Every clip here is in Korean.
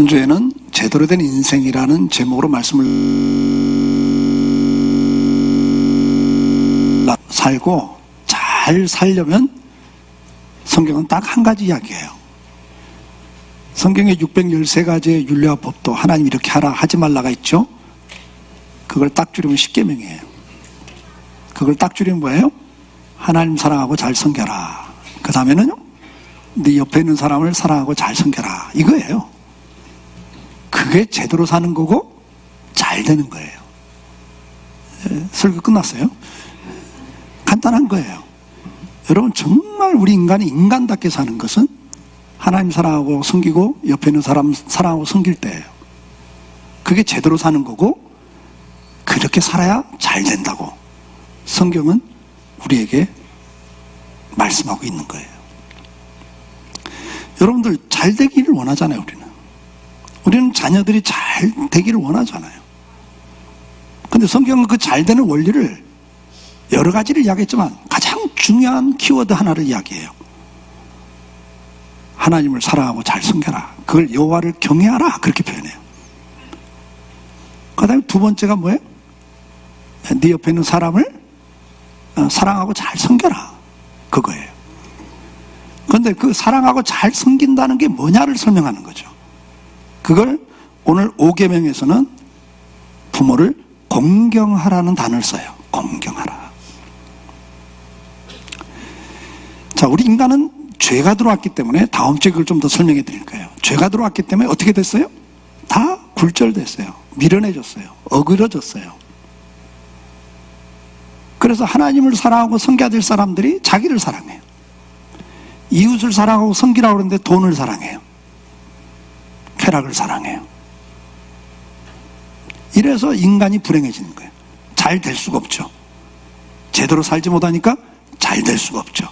주에는 제대로 된 인생이라는 제목으로 말씀을 살고 잘 살려면 성경은 딱 한 가지 이야기예요. 성경에 613가지의 율례와 법도 하나님 이렇게 하라 하지 말라가 있죠. 그걸 딱 줄이면 십계명이에요. 그걸 딱 줄이면 뭐예요? 하나님 사랑하고 잘 섬겨라. 그 다음에는요, 네 옆에 있는 사람을 사랑하고 잘 섬겨라. 이거예요. 그게 제대로 사는 거고 잘 되는 거예요. 설교 끝났어요? 간단한 거예요. 여러분, 정말 우리 인간이 인간답게 사는 것은 하나님 사랑하고 섬기고 옆에 있는 사람 사랑하고 섬길 때예요. 그게 제대로 사는 거고 그렇게 살아야 잘 된다고 성경은 우리에게 말씀하고 있는 거예요. 여러분들 잘 되기를 원하잖아요. 우리는 자녀들이 잘 되기를 원하잖아요. 근데 성경은 그 잘 되는 원리를 여러 가지를 이야기했지만 가장 중요한 키워드 하나를 이야기해요. 하나님을 사랑하고 잘 섬겨라. 그걸 여호와를 경외하라. 그렇게 표현해요. 그 다음에 두 번째가 뭐예요? 네 옆에 있는 사람을 사랑하고 잘 섬겨라. 그거예요. 그런데 그 사랑하고 잘 섬긴다는 게 뭐냐를 설명하는 거죠. 그걸 오늘 5계명에서는 부모를 공경하라는 단어를 써요. 공경하라. 자, 우리 인간은 죄가 들어왔기 때문에 다음 주에 그걸 좀 더 설명해 드릴 거예요. 죄가 들어왔기 때문에 어떻게 됐어요? 다 굴절됐어요. 미련해졌어요. 어그러졌어요. 그래서 하나님을 사랑하고 섬겨야 될 사람들이 자기를 사랑해요. 이웃을 사랑하고 섬기라고 그러는데 돈을 사랑해요. 쾌락을 사랑해요. 이래서 인간이 불행해지는 거예요. 잘 될 수가 없죠. 제대로 살지 못하니까 잘 될 수가 없죠.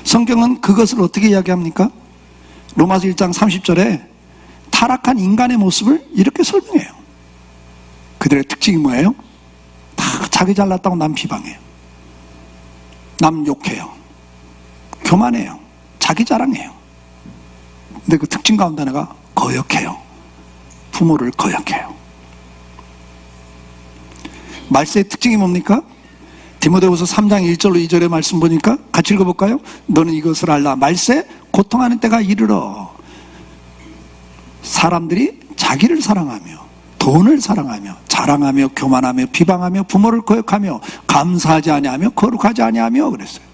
성경은 그것을 어떻게 이야기합니까? 로마서 1장 30절에 타락한 인간의 모습을 이렇게 설명해요. 그들의 특징이 뭐예요? 다 자기 잘났다고 남 비방해요. 남 욕해요. 교만해요. 자기 자랑해요. 근데 그 특징 가운데 하나가 거역해요. 부모를 거역해요. 말세의 특징이 뭡니까? 디모데후서 3장 1절로 2절의 말씀 보니까 같이 읽어볼까요? 너는 이것을 알라. 말세 고통하는 때가 이르러 사람들이 자기를 사랑하며 돈을 사랑하며 자랑하며 교만하며 비방하며 부모를 거역하며 감사하지 아니하며 거룩하지 아니하며 그랬어요.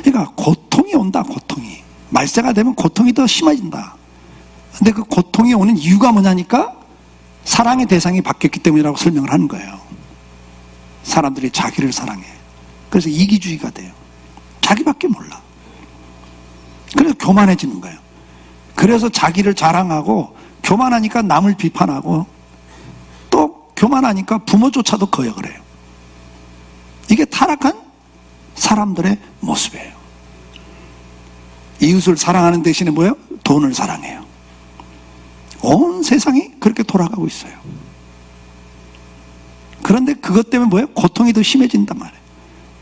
그러니까 고통이 온다. 고통이 말세가 되면 고통이 더 심해진다. 근데 그 고통이 오는 이유가 뭐냐니까 사랑의 대상이 바뀌었기 때문이라고 설명을 하는 거예요. 사람들이 자기를 사랑해. 그래서 이기주의가 돼요. 자기밖에 몰라. 그래서 교만해지는 거예요. 그래서 자기를 자랑하고 교만하니까 남을 비판하고 또 교만하니까 부모조차도 거역을 해요. 이게 타락한 사람들의 모습이에요. 이웃을 사랑하는 대신에 뭐예요? 돈을 사랑해요. 온 세상이 그렇게 돌아가고 있어요. 그런데 그것 때문에 뭐예요? 고통이 더 심해진단 말이에요.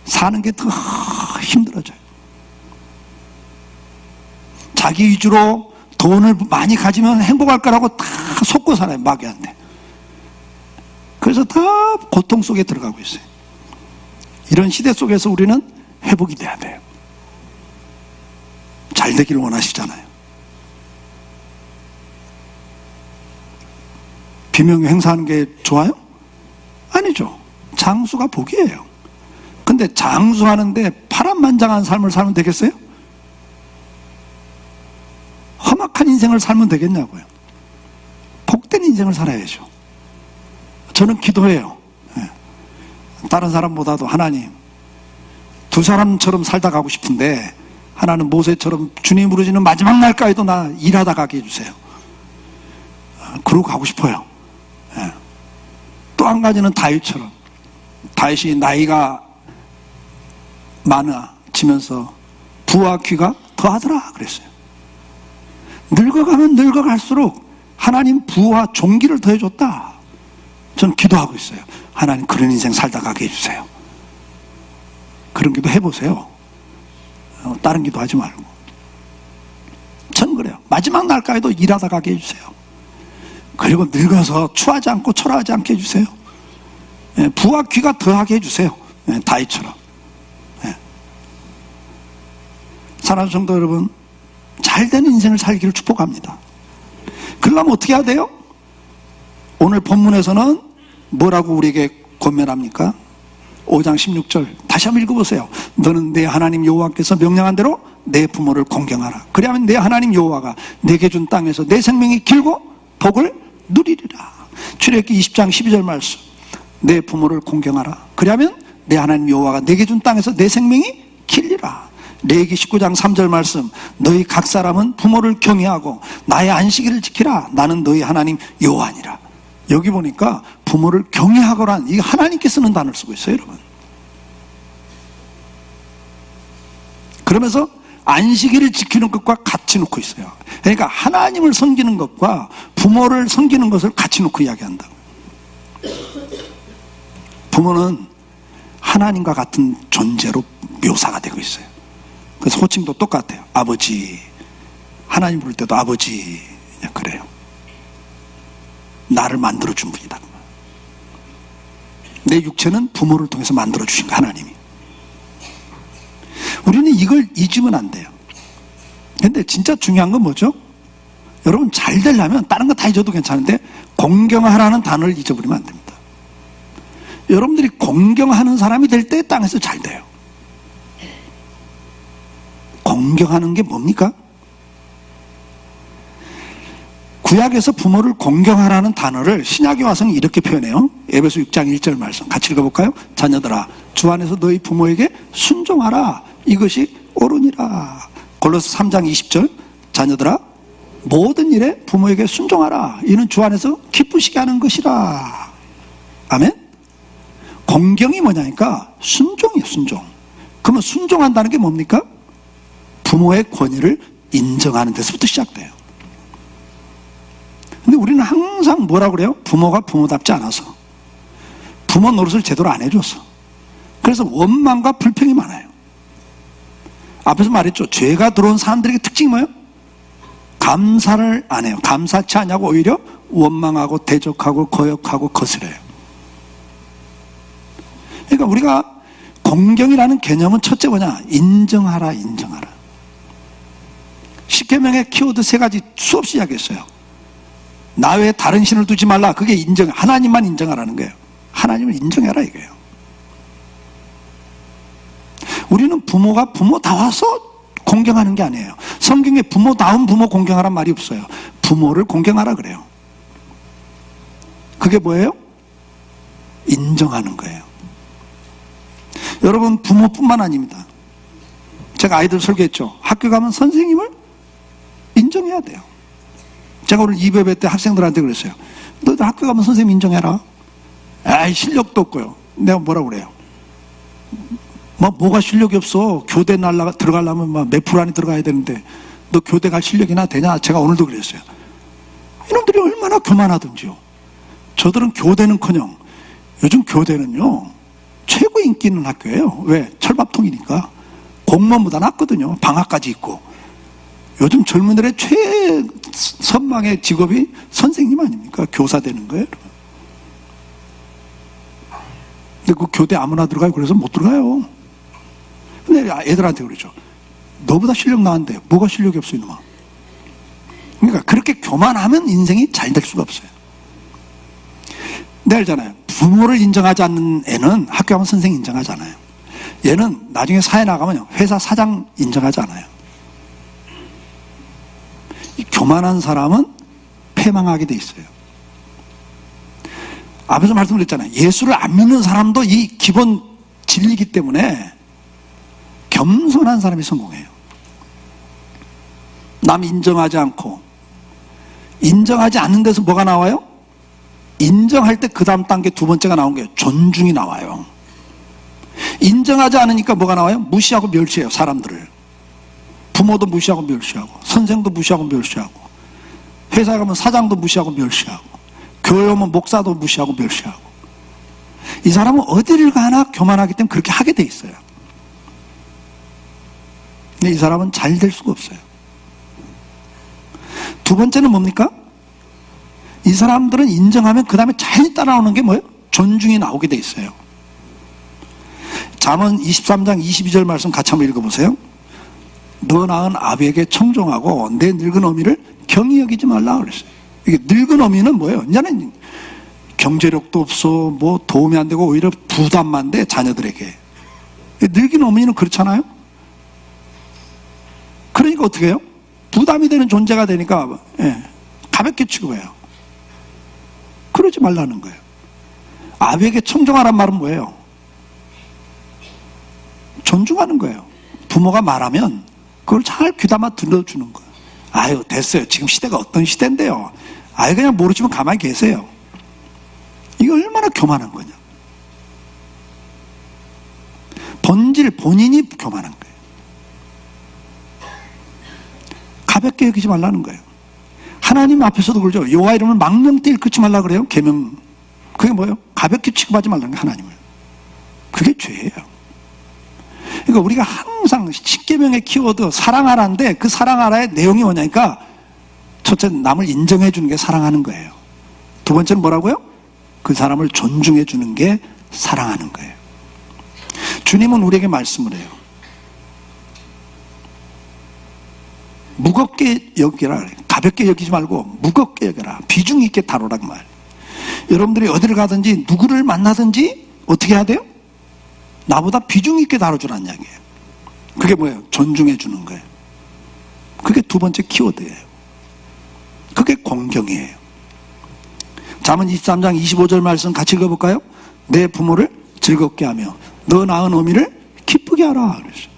사는 게 더 힘들어져요. 자기 위주로 돈을 많이 가지면 행복할 거라고 다 속고 살아요. 마귀한테. 그래서 다 고통 속에 들어가고 있어요. 이런 시대 속에서 우리는 회복이 돼야 돼요. 잘 되기를 원하시잖아요. 비명 행사하는 게 좋아요? 아니죠. 장수가 복이에요. 근데 장수하는데 파란만장한 삶을 살면 되겠어요? 험악한 인생을 살면 되겠냐고요. 복된 인생을 살아야죠. 저는 기도해요. 다른 사람보다도 하나님, 두 사람처럼 살다 가고 싶은데 하나는 모세처럼 주님 부르시는 마지막 날까지도 나 일하다 가게 해주세요. 그러고 가고 싶어요. 또 한 가지는 다윗처럼, 다윗이 나이가 많아지면서 부와 귀가 더하더라 그랬어요. 늙어가면 늙어갈수록 하나님 부와 종기를 더해줬다. 저는 기도하고 있어요. 하나님 그런 인생 살다 가게 해주세요. 그런 기도 해보세요. 다른 기도 하지 말고. 전 그래요. 마지막 날까지도 일하다 가게 해주세요. 그리고 늙어서 추하지 않고 초라하지 않게 해주세요. 부와 귀가 더하게 해주세요. 다윗처럼. 사랑하는 성도 여러분, 잘된 인생을 살기를 축복합니다. 그러려면 어떻게 해야 돼요? 오늘 본문에서는 뭐라고 우리에게 권면합니까? 5장 16절 다시 한번 읽어보세요. 너는 내 하나님 여호와께서 명령한 대로 내 부모를 공경하라. 그리하면 내 하나님 여호와가 내게 준 땅에서 내 생명이 길고 복을 누리리라. 출애굽기 20장 12절 말씀, 내 부모를 공경하라. 그리하면 내 하나님 여호와가 내게 준 땅에서 내 생명이 길리라. 레위기 19장 3절 말씀, 너희 각 사람은 부모를 경외하고 나의 안식일을 지키라. 나는 너희 하나님 여호와니라. 여기 보니까 부모를 경외하거란, 이게 하나님께 쓰는 단어를 쓰고 있어요, 여러분. 그러면서 안식일을 지키는 것과 같이 놓고 있어요. 그러니까 하나님을 섬기는 것과 부모를 섬기는 것을 같이 놓고 이야기한다. 부모는 하나님과 같은 존재로 묘사가 되고 있어요. 그래서 호칭도 똑같아요. 아버지. 하나님 부를 때도 아버지. 그래요. 나를 만들어준 분이다. 내 육체는 부모를 통해서 만들어주신 거, 하나님이. 우리는 이걸 잊으면 안 돼요. 근데 진짜 중요한 건 뭐죠? 여러분, 잘 되려면 다른 거 다 잊어도 괜찮은데 공경하라는 단어를 잊어버리면 안 됩니다. 여러분들이 공경하는 사람이 될 때 땅에서 잘 돼요. 공경하는 게 뭡니까? 구약에서 부모를 공경하라는 단어를 신약에 와서는 이렇게 표현해요. 에베소 6장 1절 말씀 같이 읽어볼까요? 자녀들아, 주 안에서 너희 부모에게 순종하라. 이것이 옳으니라. 골로새 3장 20절, 자녀들아, 모든 일에 부모에게 순종하라. 이는 주 안에서 기쁘시게 하는 것이라. 아멘? 공경이 뭐냐니까 순종이에요, 순종. 그러면 순종한다는 게 뭡니까? 부모의 권위를 인정하는 데서부터 시작돼요. 근데 우리는 항상 뭐라고 그래요? 부모가 부모답지 않아서, 부모 노릇을 제대로 안 해줘서, 그래서 원망과 불평이 많아요. 앞에서 말했죠. 죄가 들어온 사람들에게 특징이 뭐예요? 감사를 안 해요. 감사치 않냐고 오히려 원망하고 대적하고 거역하고 거스려요. 그러니까 우리가 공경이라는 개념은 첫째 뭐냐? 인정하라, 인정하라. 십계명의 키워드 3가지 수없이 이야기했어요. 나 외에 다른 신을 두지 말라. 그게 인정, 하나님만 인정하라는 거예요. 하나님을 인정해라 이거예요. 우리는 부모가 부모다워서 공경하는 게 아니에요. 성경에 부모다운 부모 공경하란 말이 없어요. 부모를 공경하라 그래요. 그게 뭐예요? 인정하는 거예요. 여러분, 부모뿐만 아닙니다. 제가 아이들 설교했죠. 학교 가면 선생님을 인정해야 돼요. 제가 오늘 2배배 때 학생들한테 그랬어요. 너희들 학교 가면 선생님 인정해라. 아이, 실력도 없고요. 내가 뭐라고 그래요? 뭐가 실력이 없어. 교대 들어가려면 몇 프로 안에 들어가야 되는데 너 교대 갈 실력이나 되냐? 제가 오늘도 그랬어요. 이놈들이 얼마나 교만하든지요. 저들은 교대는커녕 요즘 교대는요 최고 인기 있는 학교예요. 왜? 철밥통이니까. 공무원보다 낫거든요. 방학까지 있고. 요즘 젊은들의 최선망의 직업이 선생님 아닙니까? 교사 되는 거예요. 근데 그 교대 아무나 들어가요? 그래서 못 들어가요. 근데 애들한테 그러죠. 너보다 실력 나은데 뭐가 실력이 없어 이놈아. 그러니까 그렇게 교만하면 인생이 잘 될 수가 없어요. 내가 알잖아요. 부모를 인정하지 않는 애는 학교 가면 선생님 인정하지 않아요. 얘는 나중에 사회 나가면 회사 사장 인정하지 않아요. 이 교만한 사람은 패망하게 돼 있어요. 앞에서 말씀드렸잖아요. 예수를 안 믿는 사람도 이 기본 진리이기 때문에 겸손한 사람이 성공해요. 남 인정하지 않고, 인정하지 않는 데서 뭐가 나와요? 인정할 때 그 다음 단계 두 번째가 나온 게 존중이 나와요. 인정하지 않으니까 뭐가 나와요? 무시하고 멸시해요, 사람들을. 부모도 무시하고 멸시하고, 선생도 무시하고 멸시하고, 회사 가면 사장도 무시하고 멸시하고, 교회 오면 목사도 무시하고 멸시하고. 이 사람은 어디를 가나 교만하기 때문에 그렇게 하게 돼 있어요. 근데 이 사람은 잘 될 수가 없어요. 두 번째는 뭡니까? 이 사람들은 인정하면 그 다음에 잘 따라오는 게 뭐예요? 존중이 나오게 돼 있어요. 잠언 23장 22절 말씀 같이 한번 읽어보세요. 너 낳은 아비에게 청종하고 내 늙은 어미를 경히 여기지 말라 그랬어요. 이게 늙은 어미는 뭐예요? 이제는 경제력도 없어, 뭐 도움이 안 되고 오히려 부담만 돼 자녀들에게. 늙은 어미는 그렇잖아요. 그러니까 어떻게 해요? 부담이 되는 존재가 되니까 가볍게 취급해요. 그러지 말라는 거예요. 아비에게 청종하란 말은 뭐예요? 존중하는 거예요. 부모가 말하면 그걸 잘 귀담아 들어주는 거예요. 아유 됐어요. 지금 시대가 어떤 시대인데요. 아유 그냥 모르시면 가만히 계세요. 이게 얼마나 교만한 거냐. 본인이 교만한 거예요. 가볍게 여기지 말라는 거예요. 하나님 앞에서도 그러죠. 여호와 이름을 망령때 일컫지 말라 그래요. 계명. 그게 뭐예요? 가볍게 취급하지 말라는 거예요. 하나님을. 그게 죄예요. 그러니까 우리가 항상 십계명의 키워드 사랑하라인데 그 사랑하라의 내용이 뭐냐니까 첫째 남을 인정해 주는 게 사랑하는 거예요. 두 번째는 뭐라고요? 그 사람을 존중해 주는 게 사랑하는 거예요. 주님은 우리에게 말씀을 해요. 무겁게 여기라 그래요. 가볍게 여기지 말고 무겁게 여겨라. 비중 있게 다루라 그 말. 여러분들이 어디를 가든지 누구를 만나든지 어떻게 해야 돼요? 나보다 비중 있게 다뤄주라는 이야기예요. 그게 뭐예요? 존중해 주는 거예요. 그게 두 번째 키워드예요. 그게 공경이에요. 잠언 23장 25절 말씀 같이 읽어볼까요? 내 부모를 즐겁게 하며 너 낳은 어미를 기쁘게 하라 그랬어요.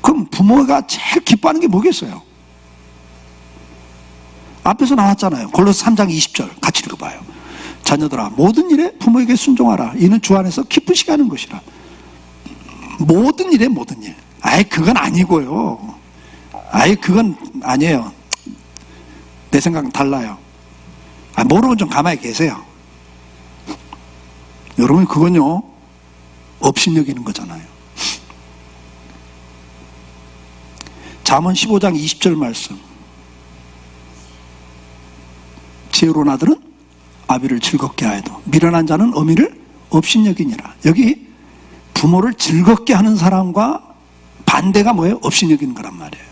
그럼 부모가 제일 기뻐하는 게 뭐겠어요? 앞에서 나왔잖아요. 골로새 3장 20절 같이 읽어봐요. 자녀들아 모든 일에 부모에게 순종하라. 이는 주 안에서 기쁘시게 하는 것이라. 모든 일에 모든 일. 아예 그건 아니고요. 아예 그건 아니에요. 내 생각은 달라요. 모르면 좀 가만히 계세요. 여러분 그건요 업신여기는 거잖아요. 잠언 15장 20절 말씀. 지혜로운 아들은 아비를 즐겁게 하여도 미련한 자는 어미를 업신여기니라. 여기 부모를 즐겁게 하는 사람과 반대가 뭐예요? 업신여기는 거란 말이에요.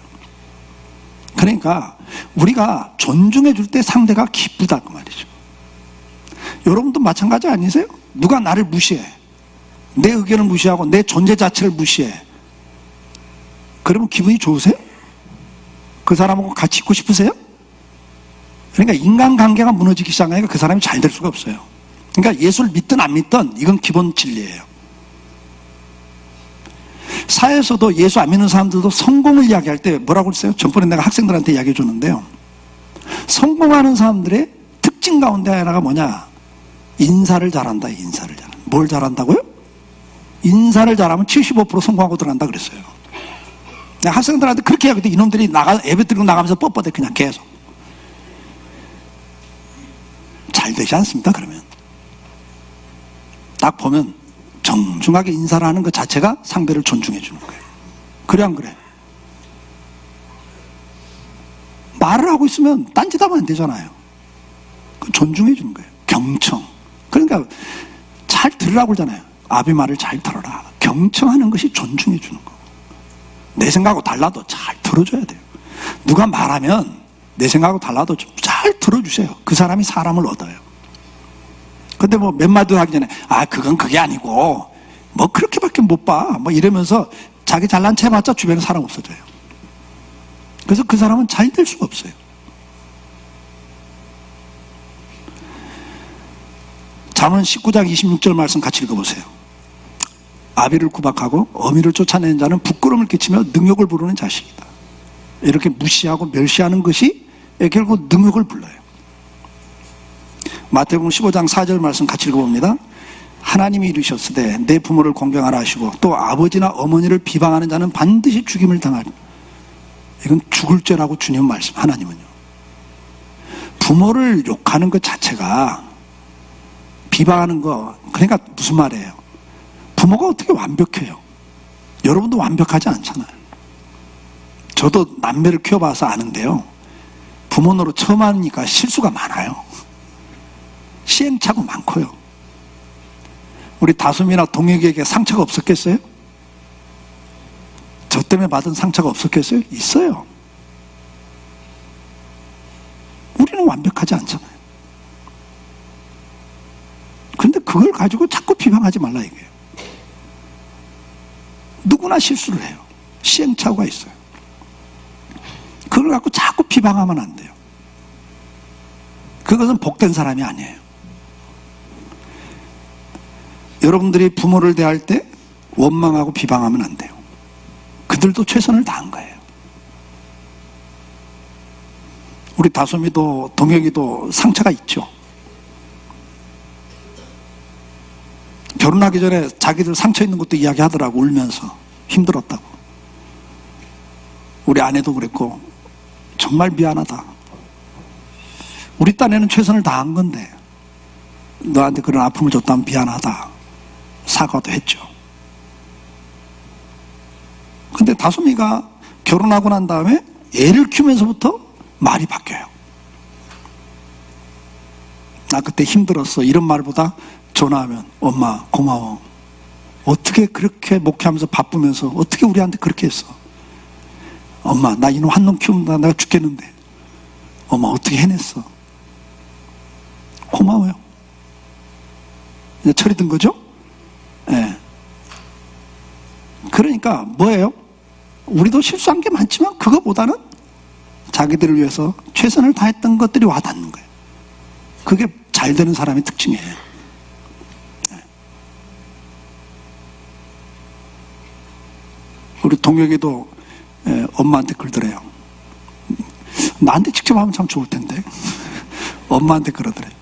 그러니까 우리가 존중해 줄 때 상대가 기쁘다 그 말이죠. 여러분도 마찬가지 아니세요? 누가 나를 무시해, 내 의견을 무시하고 내 존재 자체를 무시해. 그러면 기분이 좋으세요? 그 사람하고 같이 있고 싶으세요? 그러니까 인간관계가 무너지기 시작하니까 그 사람이 잘 될 수가 없어요. 그러니까 예수를 믿든 안 믿든 이건 기본 진리예요. 사회에서도 예수 안 믿는 사람들도 성공을 이야기할 때 뭐라고 했어요? 전번에 내가 학생들한테 이야기해 줬는데요. 성공하는 사람들의 특징 가운데 하나가 뭐냐? 인사를 잘한다. 인사를 잘한다. 뭘 잘한다고요? 인사를 잘하면 75% 성공하고 들어간다 그랬어요. 내가 학생들한테 그렇게 이야기했더니 이놈들이 예배 드리고 나가면서 뻣뻣해 그냥 계속. 잘 되지 않습니다. 그러면 딱 보면 정중하게 인사를 하는 것 자체가 상대를 존중해 주는 거예요. 그래 안 그래? 말을 하고 있으면 딴짓하면 안 되잖아요. 존중해 주는 거예요. 경청. 그러니까 잘 들으라고 그러잖아요. 아비 말을 잘 들어라. 경청하는 것이 존중해 주는 거예요. 내 생각하고 달라도 잘 들어줘야 돼요. 누가 말하면 내 생각하고 달라도 좀 잘 들어주세요. 그 사람이 사람을 얻어요. 근데 뭐 몇 마디 하기 전에 그건 그게 아니고 뭐 그렇게밖에 못 봐 뭐 이러면서 자기 잘난 체 해봤자 주변에 사람 없어져요. 그래서 그 사람은 잘 될 수가 없어요. 잠언 19장 26절 말씀 같이 읽어보세요. 아비를 구박하고 어미를 쫓아내는 자는 부끄러움을 끼치며 능욕을 부르는 자식이다. 이렇게 무시하고 멸시하는 것이 결국 능욕을 불러요. 마태복음 15장 4절 말씀 같이 읽어봅니다. 하나님이 이르셨으되 내 부모를 공경하라 하시고 또 아버지나 어머니를 비방하는 자는 반드시 죽임을 당하리. 이건 죽을 죄라고 주님 말씀. 하나님은요. 부모를 욕하는 것 자체가 비방하는 거 그러니까 무슨 말이에요? 부모가 어떻게 완벽해요? 여러분도 완벽하지 않잖아요. 저도 남매를 키워봐서 아는데요. 부모 노릇 처음 하니까 실수가 많아요. 시행착오 많고요. 우리 다솜이나 동혁에게 상처가 없었겠어요? 저 때문에 받은 상처가 없었겠어요? 있어요. 우리는 완벽하지 않잖아요. 그런데 그걸 가지고 자꾸 비방하지 말라 이거예요. 누구나 실수를 해요. 시행착오가 있어요. 그걸 갖고 자꾸 비방하면 안 돼요. 그것은 복된 사람이 아니에요. 여러분들이 부모를 대할 때 원망하고 비방하면 안 돼요. 그들도 최선을 다한 거예요. 우리 다솜이도 동혁이도 상처가 있죠. 결혼하기 전에 자기들 상처 있는 것도 이야기하더라고. 울면서 힘들었다고. 우리 아내도 그랬고 정말 미안하다. 우리 딴에는 최선을 다한 건데 너한테 그런 아픔을 줬다면 미안하다. 사과도 했죠. 근데 다솜이가 결혼하고 난 다음에 애를 키우면서부터 말이 바뀌어요. 나 그때 힘들었어. 이런 말보다 전화하면 엄마 고마워. 어떻게 그렇게 목회하면서 바쁘면서 어떻게 우리한테 그렇게 했어. 엄마 나 이놈 한 놈 키운다. 내가 죽겠는데 엄마 어떻게 해냈어. 고마워요. 이제 철이 든 거죠? 예. 그러니까 뭐예요? 우리도 실수한 게 많지만 그거보다는 자기들을 위해서 최선을 다했던 것들이 와닿는 거예요. 그게 잘 되는 사람의 특징이에요. 예. 우리 동혁이도 엄마한테 그러더래요. 나한테 직접 하면 참 좋을 텐데 엄마한테 그러더래요.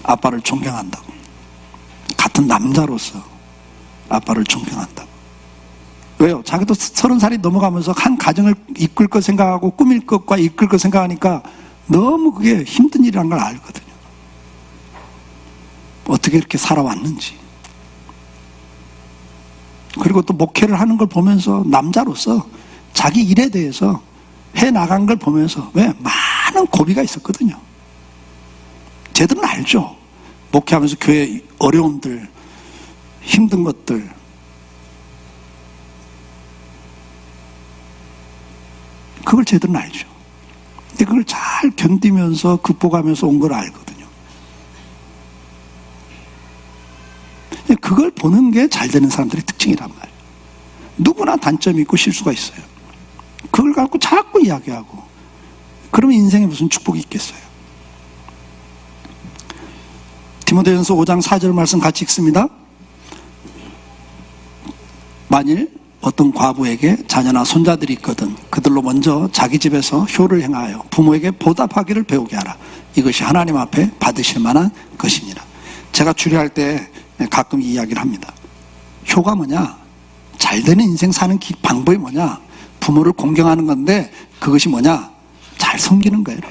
아빠를 존경한다고. 같은 남자로서 아빠를 존경한다고. 왜요? 자기도 30살이 넘어가면서 한 가정을 이끌 것 생각하고 꾸밀 것과 이끌 것 생각하니까 너무 그게 힘든 일이라는 걸 알거든요. 어떻게 이렇게 살아왔는지. 그리고 또 목회를 하는 걸 보면서 남자로서 자기 일에 대해서 해나간 걸 보면서 왜? 많은 고비가 있었거든요. 쟤들은 알죠. 목회하면서 교회 어려움들, 힘든 것들. 그걸 쟤들은 알죠. 근데 그걸 잘 견디면서 극복하면서 온 걸 알거든요. 그걸 보는 게 잘 되는 사람들의 특징이란 말이에요. 누구나 단점이 있고 실수가 있어요. 그걸 갖고 자꾸 이야기하고 그러면 인생에 무슨 축복이 있겠어요. 디모데전서 5장 4절 말씀 같이 읽습니다. 만일 어떤 과부에게 자녀나 손자들이 있거든 그들로 먼저 자기 집에서 효를 행하여 부모에게 보답하기를 배우게 하라. 이것이 하나님 앞에 받으실 만한 것이니라. 제가 주례할 때 가끔 이 이야기를 합니다. 효가 뭐냐? 잘 되는 인생 사는 방법이 뭐냐? 부모를 공경하는 건데 그것이 뭐냐? 잘 섬기는 거예요.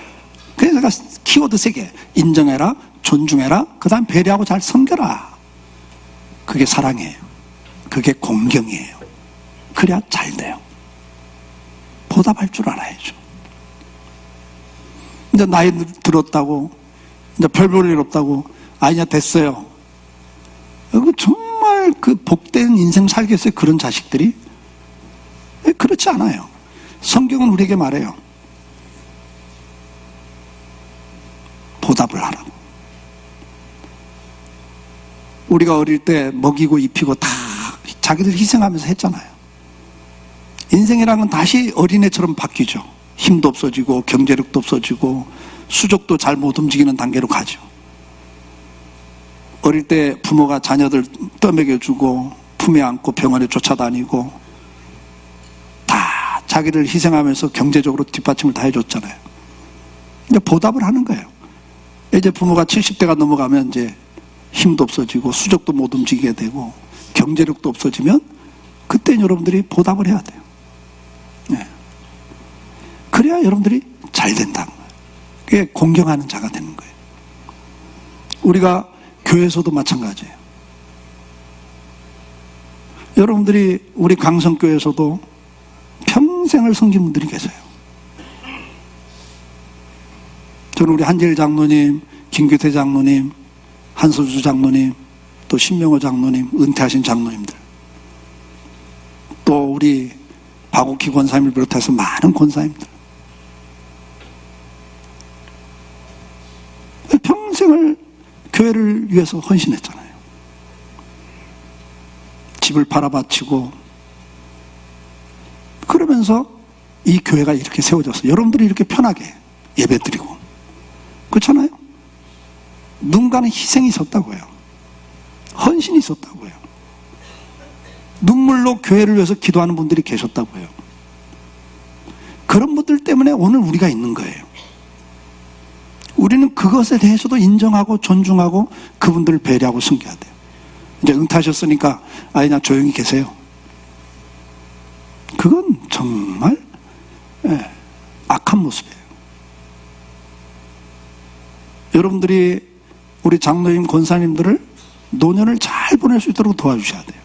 그래서 제가 키워드 3개. 인정해라, 존중해라, 그 다음 배려하고 잘 섬겨라. 그게 사랑이에요. 그게 공경이에요. 그래야 잘 돼요. 보답할 줄 알아야죠. 이제 나이 들었다고, 이제 별 볼 일 없다고, 아니야 됐어요. 정말 그 복된 인생 살겠어요? 그런 자식들이? 그렇지 않아요. 성경은 우리에게 말해요. 보답을 하라고. 우리가 어릴 때 먹이고 입히고 다 자기들 희생하면서 했잖아요. 인생이란 건 다시 어린애처럼 바뀌죠. 힘도 없어지고 경제력도 없어지고 수족도 잘 못 움직이는 단계로 가죠. 어릴 때 부모가 자녀들 떠먹여주고 품에 안고 병원에 쫓아다니고 다 자기를 희생하면서 경제적으로 뒷받침을 다 해줬잖아요. 이제 보답을 하는 거예요. 이제 부모가 70대가 넘어가면 이제 힘도 없어지고 수족도 못 움직이게 되고 경제력도 없어지면 그때 여러분들이 보답을 해야 돼요. 네. 그래야 여러분들이 잘 된다는 거예요. 그게 공경하는 자가 되는 거예요. 우리가 교회에서도 마찬가지예요. 여러분들이 우리 강성교회에서도 평생을 섬긴 분들이 계세요. 저는 우리 한재일 장로님, 김규태 장로님, 한소주 장로님, 또 신명호 장로님, 은퇴하신 장로님들, 또 우리 박옥희 권사님을 비롯해서 많은 권사님들, 평생을 교회를 위해서 헌신했잖아요. 집을 팔아바치고, 그러면서 이 교회가 이렇게 세워졌어요. 여러분들이 이렇게 편하게 예배드리고, 그렇잖아요? 누군가는 희생이 있었다고요. 헌신이 있었다고요. 눈물로 교회를 위해서 기도하는 분들이 계셨다고요. 그런 분들 때문에 오늘 우리가 있는 거예요. 우리는 그것에 대해서도 인정하고 존중하고 그분들을 배려하고 섬겨야 돼요. 이제 은퇴하셨으니까 그냥 조용히 계세요. 그건 정말 악한 모습이에요. 여러분들이 우리 장로님, 권사님들을 노년을 잘 보낼 수 있도록 도와주셔야 돼요.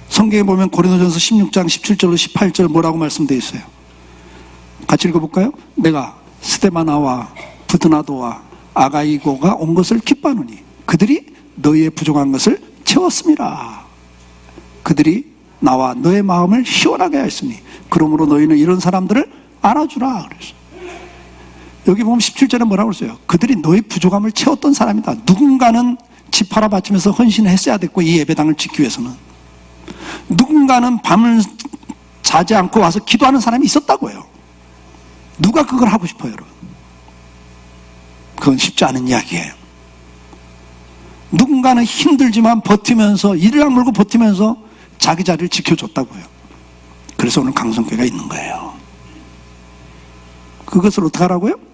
성경에 보면 고린도전서 16장 17절로 18절 뭐라고 말씀되어 있어요? 같이 읽어볼까요? 내가 스데바나와 부드나도와 아가이고가 온 것을 기뻐하노니 그들이 너희의 부족한 것을 채웠음이라. 그들이 나와 너의 마음을 시원하게 하였으니 그러므로 너희는 이런 사람들을 알아주라. 그래서 여기 보면 17절에 뭐라고 그랬어요? 그들이 너의 부족함을 채웠던 사람이다. 누군가는 집 팔아 바치면서 헌신을 했어야 됐고, 이 예배당을 짓기 위해서는 누군가는 밤을 자지 않고 와서 기도하는 사람이 있었다고요. 누가 그걸 하고 싶어요, 여러분? 그건 쉽지 않은 이야기예요. 누군가는 힘들지만 버티면서, 이를 악물고 버티면서 자기 자리를 지켜줬다고요. 그래서 오늘 강성교회가 있는 거예요. 그것을 어떻게 하라고요?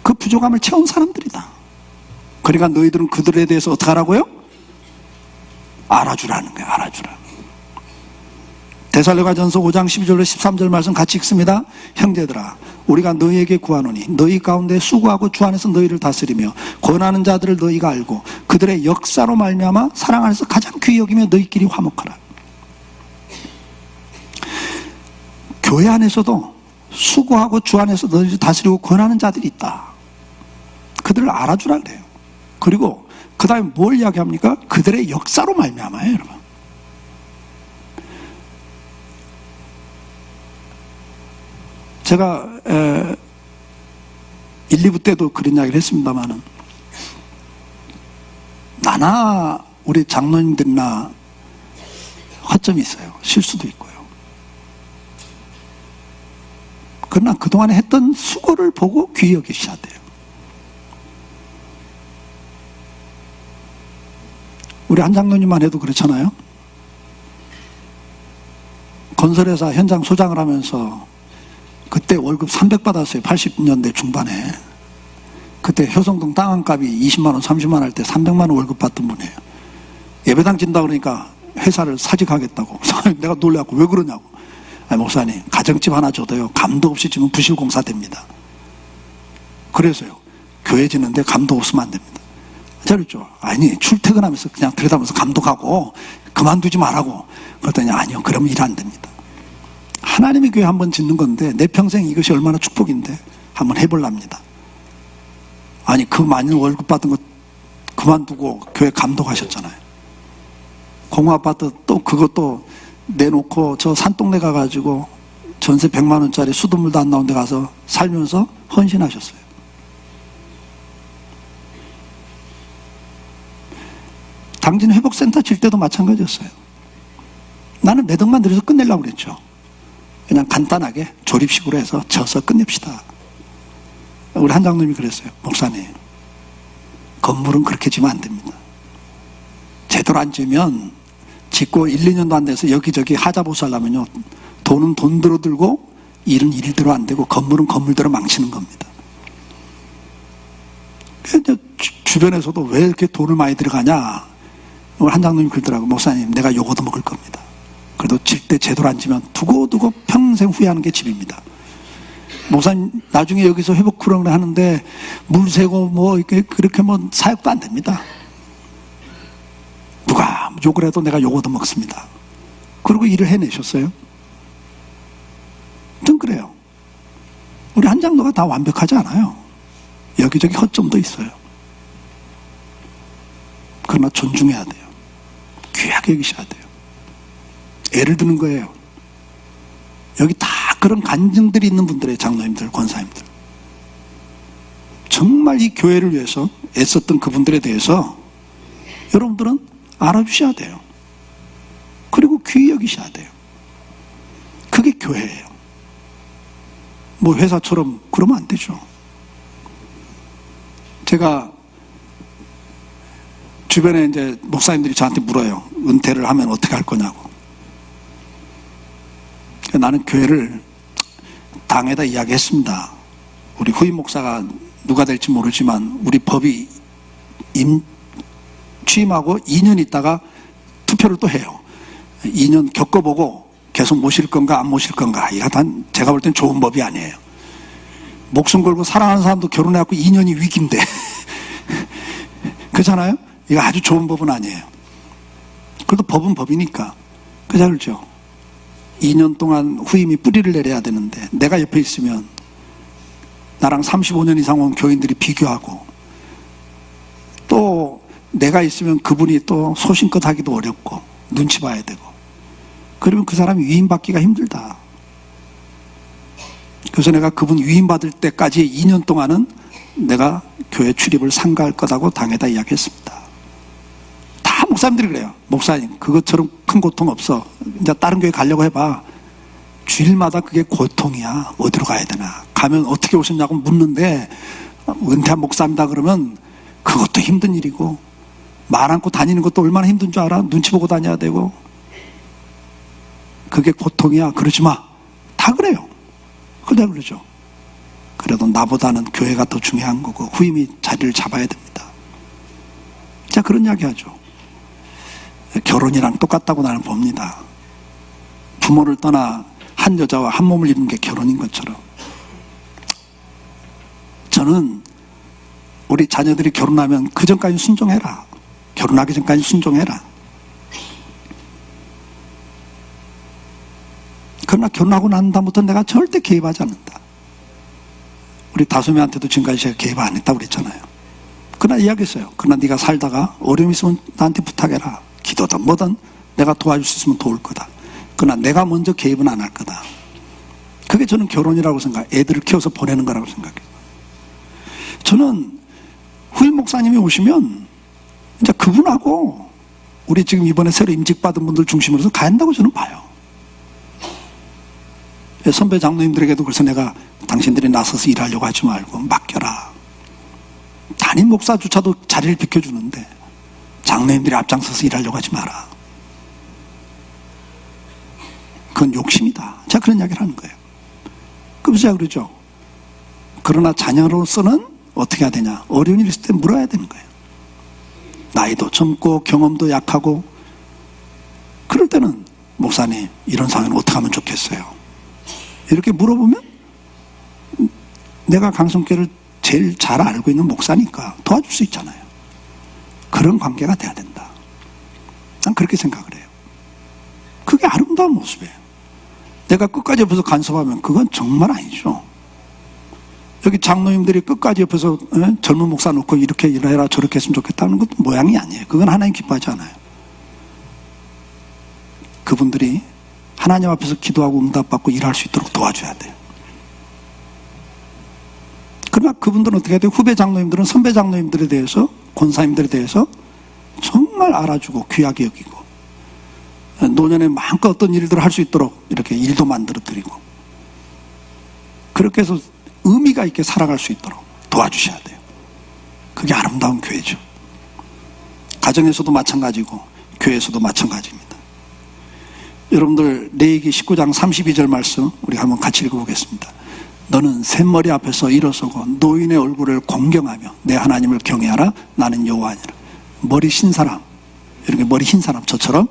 그 부족함을 채운 사람들이다. 그러니까 너희들은 그들에 대해서 어떻게 하라고요? 알아주라는 거예요. 알아주라. 데살로니가전서 5장 12절로 13절 말씀 같이 읽습니다. 형제들아, 우리가 너희에게 구하노니 너희 가운데 수고하고 주 안에서 너희를 다스리며 권하는 자들을 너희가 알고 그들의 역사로 말미암아 사랑 안에서 가장 귀히 여기며 너희끼리 화목하라. 교회 안에서도 수고하고 주 안에서 너희를 다스리고 권하는 자들이 있다. 그들을 알아주라 그래요. 그리고 그 다음에 뭘 이야기합니까? 그들의 역사로 말미암아요, 여러분. 제가 1, 2부 때도 그런 이야기를 했습니다마는, 나나 우리 장로님들이나 허점이 있어요. 실수도 있고요. 그러나 그동안에 했던 수고를 보고 귀히 여기셔야 돼요. 우리 한 장로님만 해도 그렇잖아요. 건설회사 현장 소장을 하면서 그때 월급 300 받았어요. 80년대 중반에. 그때 효성동 땅 한 값이 20만 원, 30만 원 할 때 300만 원 월급 받던 분이에요. 예배당 진다 그러니까 회사를 사직하겠다고. 내가 놀래갖고 왜 그러냐고. 아니, 목사님, 가정집 하나 줘도요, 감도 없이 지면 부실공사 됩니다. 그래서요, 교회 짓는데 감도 없으면 안 됩니다. 그랬죠. 아니, 출퇴근하면서 그냥 들여다보면서 감독하고 그만두지 말라고. 그랬더니 아니요, 그러면 일 안 됩니다. 하나님의 교회 한번 짓는 건데 내 평생 이것이 얼마나 축복인데 한번 해볼랍니다. 아니, 그 많은 월급 받은 거 그만두고 교회 감독하셨잖아요. 공화아파트 또 그것도 내놓고 저 산동네 가가지고 전세 100만 원짜리 수돗물도 안 나온 데 가서 살면서 헌신하셨어요. 당진 회복센터 질 때도 마찬가지였어요. 나는 몇 억만 들여서 끝내려고 그랬죠. 그냥 간단하게 조립식으로 해서 져서 끝냅시다. 우리 한 장로님이 그랬어요. 목사님, 건물은 그렇게 지면 안 됩니다. 제대로 안 지으면 짓고 1, 2년도 안 돼서 여기저기 하자보수 하려면요, 돈은 돈대로 들고 일은 일대로 안 되고 건물은 건물대로 망치는 겁니다. 주변에서도 왜 이렇게 돈을 많이 들어가냐, 우리 한 장로님이 그러더라고. 목사님, 내가 요거도 먹을 겁니다. 그래도 질 때 제대로 안 지면 두고두고 평생 후회하는 게 집입니다. 목사님, 나중에 여기서 회복 프로그램을 하는데 물 새고 뭐 이렇게 그렇게 뭐 사역도 안 됩니다. 누가 욕을 해도 내가 요거도 먹습니다. 그리고 일을 해내셨어요. 좀 그래요. 우리 한 장로가 다 완벽하지 않아요. 여기저기 허점도 있어요. 그러나 존중해야 돼요. 귀하게 여기셔야 돼요. 애를 드는 거예요. 여기 다 그런 간증들이 있는 분들의 장로님들, 권사님들. 정말 이 교회를 위해서 애썼던 그분들에 대해서 여러분들은 알아주셔야 돼요. 그리고 귀히 여기셔야 돼요. 그게 교회예요. 뭐 회사처럼 그러면 안 되죠. 제가 주변에 이제 목사님들이 저한테 물어요. 은퇴를 하면 어떻게 할 거냐고. 나는 교회를 당에다 이야기했습니다. 우리 후임 목사가 누가 될지 모르지만 우리 법이 취임하고 2년 있다가 투표를 또 해요. 2년 겪어보고 계속 모실 건가 안 모실 건가. 이거 단 제가 볼 땐 좋은 법이 아니에요. 목숨 걸고 사랑하는 사람도 결혼해갖고 2년이 위기인데 그렇잖아요? 이거 아주 좋은 법은 아니에요. 그래도 법은 법이니까. 그렇죠? 2년 동안 후임이 뿌리를 내려야 되는데 내가 옆에 있으면 나랑 35년 이상 온 교인들이 비교하고 또 내가 있으면 그분이 또 소신껏 하기도 어렵고 눈치 봐야 되고 그러면 그 사람이 위임받기가 힘들다. 그래서 내가 그분 위임받을 때까지 2년 동안은 내가 교회 출입을 삼가할 거다고 당에다 이야기했습니다. 다 목사님들이 그래요. 목사님 그것처럼 큰 고통 없어. 이제 다른 교회 가려고 해봐. 주일마다 그게 고통이야. 어디로 가야 되나. 가면 어떻게 오셨냐고 묻는데 은퇴한 목사입니다 그러면 그것도 힘든 일이고 말 않고 다니는 것도 얼마나 힘든 줄 알아? 눈치 보고 다녀야 되고 그게 고통이야. 그러지 마. 다 그래요. 그래 그러죠. 그래도 나보다는 교회가 더 중요한 거고 후임이 자리를 잡아야 됩니다. 자 그런 이야기 하죠. 결혼이랑 똑같다고 나는 봅니다. 부모를 떠나 한 여자와 한 몸을 이루는 게 결혼인 것처럼 저는 우리 자녀들이 결혼하면 그 전까지 순종해라. 결혼하기 전까지 순종해라. 그러나 결혼하고 난 다음부터 내가 절대 개입하지 않는다. 우리 다솜이한테도 지금까지 제가 개입 안 했다고 그랬잖아요. 그러나 이야기했어요. 그러나 네가 살다가 어려움 있으면 나한테 부탁해라. 기도든 뭐든 내가 도와줄 수 있으면 도울 거다. 그러나 내가 먼저 개입은 안 할 거다. 그게 저는 결혼이라고 생각해요. 애들을 키워서 보내는 거라고 생각해요. 저는 후임 목사님이 오시면 이제 그분하고 우리 지금 이번에 새로 임직받은 분들 중심으로 해서 가야 한다고 저는 봐요. 선배 장로님들에게도 그래서 내가 당신들이 나서서 일하려고 하지 말고 맡겨라. 담임 목사조차도 자리를 비켜주는데 장로님들이 앞장서서 일하려고 하지 마라. 그건 욕심이다. 제가 그런 이야기를 하는 거예요. 그래서 제가 그러죠. 그러나 자녀로서는 어떻게 해야 되냐. 어려운 일 있을 때 물어야 되는 거예요. 나이도 젊고 경험도 약하고 그럴 때는 목사님 이런 상황은 어떻게 하면 좋겠어요. 이렇게 물어보면 내가 강성교를 제일 잘 알고 있는 목사니까 도와줄 수 있잖아요. 그런 관계가 돼야 된다. 난 그렇게 생각을 해요. 그게 아름다운 모습이에요. 내가 끝까지 옆에서 간섭하면 그건 정말 아니죠. 여기 장로님들이 끝까지 옆에서 젊은 목사 놓고 이렇게 일해라 저렇게 했으면 좋겠다는 것도 모양이 아니에요. 그건 하나님 기뻐하지 않아요. 그분들이 하나님 앞에서 기도하고 응답받고 일할 수 있도록 도와줘야 돼요. 그러나 그분들은 어떻게 해야 돼요? 후배 장로님들은 선배 장로님들에 대해서 권사님들에 대해서 정말 알아주고 귀하게 여기고 노년에 마음껏 어떤 일들을 할 수 있도록 이렇게 일도 만들어 드리고 그렇게 해서 의미가 있게 살아갈 수 있도록 도와주셔야 돼요. 그게 아름다운 교회죠. 가정에서도 마찬가지고 교회에서도 마찬가지입니다. 여러분들 레위기 19장 32절 말씀 우리 한번 같이 읽어보겠습니다. 너는 샘머리 앞에서 일어서고 노인의 얼굴을 공경하며 내 하나님을 경외하라. 나는 여호와니라. 머리 신 사람, 이렇게 머리 흰 사람 저처럼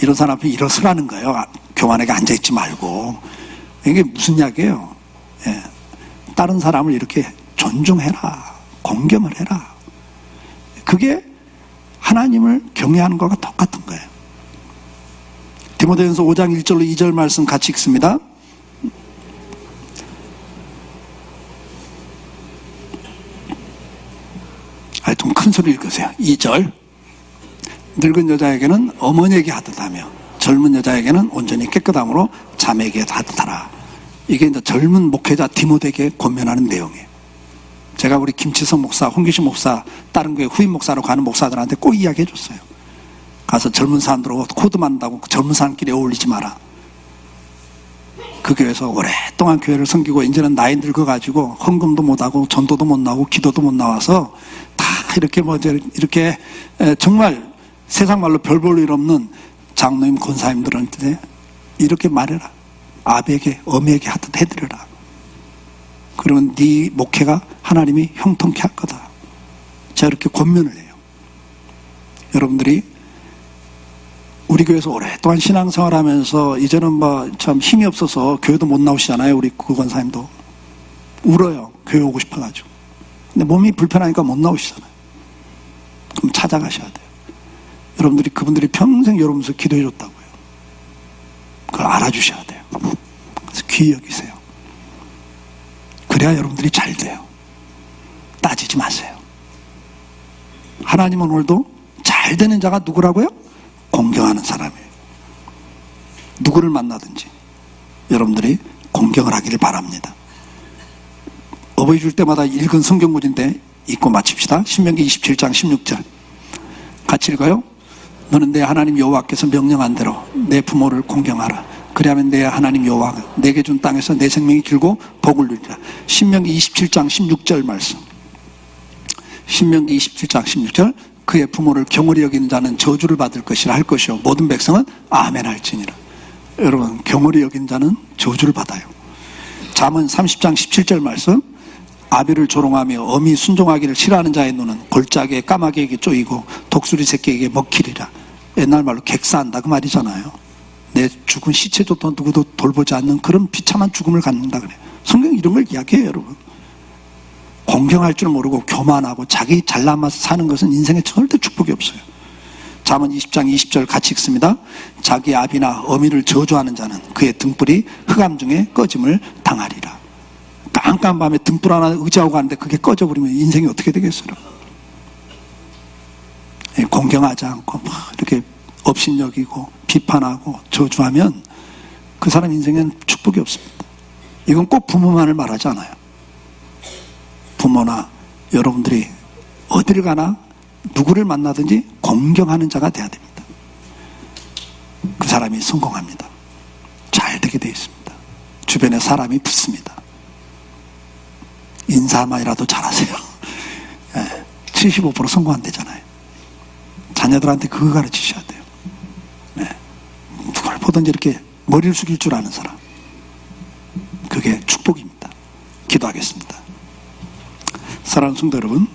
이런 사람 앞에 일어서라는 거예요. 교만하게 앉아있지 말고. 이게 무슨 이야기예요? 예. 다른 사람을 이렇게 존중해라. 공경을 해라. 그게 하나님을 경외하는 것과 똑같은 거예요. 디모데전서 5장 1절로 2절 말씀 같이 읽습니다. 순서를 읽으세요. 2절. 늙은 여자에게는 어머니에게 하듯 하며 젊은 여자에게는 온전히 깨끗함으로 자매에게 하듯 하라. 이게 이제 젊은 목회자 디모데에게 권면하는 내용이에요. 제가 우리 김치성 목사, 홍기식 목사, 다른 교회 후임 목사로 가는 목사들한테 꼭 이야기해 줬어요. 가서 젊은 사람들하고 코드 만든다고 젊은 사람끼리 어울리지 마라. 그 교회에서 오랫동안 교회를 섬기고 이제는 나이 늙어가지고 헌금도 못하고 전도도 못 나오고 기도도 못 나와서 다 이렇게 이렇게 정말 세상 말로 별 볼 일 없는 장로님 권사님들한테 이렇게 말해라. 아베에게 어미에게 하듯 해드려라. 그러면 네 목회가 하나님이 형통케 할 거다. 제가 이렇게 권면을 해요. 여러분들이 우리 교회에서 오랫동안 신앙생활하면서 이제는 뭐 참 힘이 없어서 교회도 못 나오시잖아요. 우리 구건사님도 울어요. 교회 오고 싶어가지고. 근데 몸이 불편하니까 못 나오시잖아요. 그럼 찾아가셔야 돼요. 여러분들이 그분들이 평생 여러분께서 기도해 줬다고요. 그걸 알아주셔야 돼요. 그래서 귀히 여기세요. 그래야 여러분들이 잘 돼요. 따지지 마세요. 하나님은 오늘도 잘 되는 자가 누구라고요? 공경하는 사람이에요. 누구를 만나든지 여러분들이 공경을 하기를 바랍니다. 어버이 줄 때마다 읽은 성경문인데 읽고 마칩시다. 신명기 27장 16절 같이 읽어요. 너는 내 하나님 여호와께서 명령한 대로 내 부모를 공경하라. 그리하면 내 하나님 여호와가 내게 준 땅에서 내 생명이 길고 복을 누리라. 신명기 27장 16절 말씀. 신명기 27장 16절 그의 부모를 경홀히 여기는 자는 저주를 받을 것이라 할 것이요 모든 백성은 아멘 할지니라. 여러분 경홀히 여긴 자는 저주를 받아요. 잠언 30장 17절 말씀. 아비를 조롱하며 어미 순종하기를 싫어하는 자의 눈은 골짜기에 까마귀에게 쪼이고 독수리 새끼에게 먹히리라. 옛날 말로 객사한다 그 말이잖아요. 내 죽은 시체조차 누구도 돌보지 않는 그런 비참한 죽음을 갖는다 그래요. 성경이 이런 걸 이야기해요. 여러분 공경할 줄 모르고 교만하고 자기 잘나서 사는 것은 인생에 절대 축복이 없어요. 잠언 20장 20절 같이 읽습니다. 자기 아비나 어미를 저주하는 자는 그의 등불이 흑암 중에 꺼짐을 당하리라. 깜깜한 밤에 등불 하나 의지하고 가는데 그게 꺼져버리면 인생이 어떻게 되겠어요? 공경하지 않고 이렇게 업신여기고 비판하고 저주하면 그 사람 인생엔 축복이 없습니다. 이건 꼭 부모만을 말하지 않아요. 부모나 여러분들이 어디를 가나 누구를 만나든지 공경하는 자가 돼야 됩니다. 그 사람이 성공합니다. 잘 되게 되어 있습니다. 주변에 사람이 붙습니다. 인사만이라도 잘하세요. 75% 성공한대잖아요. 자녀들한테 그거 가르치셔야 돼요. 누굴 보든지 이렇게 머리를 숙일 줄 아는 사람. 그게 축복입니다. 기도하겠습니다. 사랑하는 성도 여러분,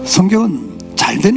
성경은 잘 되는